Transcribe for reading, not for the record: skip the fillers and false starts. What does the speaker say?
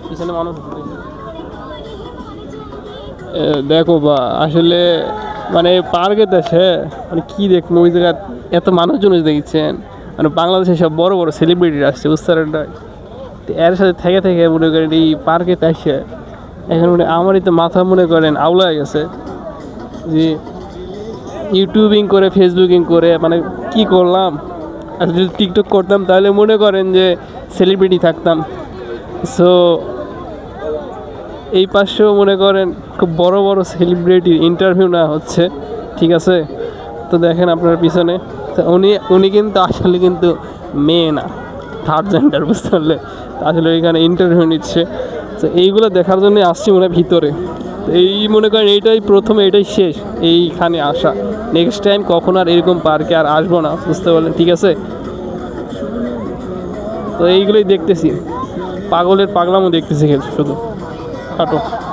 পিছনে মানুষ দেখো বা আসলে মানে পার্কে দেশে মানে কি দেখবো ওই জায়গায় এত মানুষজন দেখছেন মানে বাংলাদেশে সব বড় বড় সেলিব্রিটি আসছে উচ্চারণটা এর সাথে থেকে থেকে মনে করেন এই পার্কে আসছে এখন মনে আমারই তো মাথা মনে করেন আউলা হয়ে গেছে যে ইউটিউবিং করে ফেসবুকিং করে মানে কি করলাম আর যদি টিকটক করতাম তাহলে মনে করেন যে সেলিব্রিটি থাকতাম সো এই পাশেও মনে করেন খুব বড় বড় সেলিব্রিটির ইন্টারভিউ নেওয়া হচ্ছে ঠিক আছে তো দেখেন আপনার পিছনে তো উনি কিন্তু আসলে কিন্তু মেয়ে না থার্ড জেন্ডার বুঝতে পারলে আসলে এখানে ইন্টারভিউ নিচ্ছে তো এইগুলো দেখার জন্য আসছি মনে হয় ভিতরে এই মনে করেন এইটাই প্রথম এটাই শেষ এইখানে আসা নেক্সট টাইম কখন আর এরকম পার্কে আর আসবো না বুঝতে পারলেন ঠিক আছে তো এইগুলোই দেখতেছি পাগলের পাগলামও দেখতেছি শুধু হাঁটো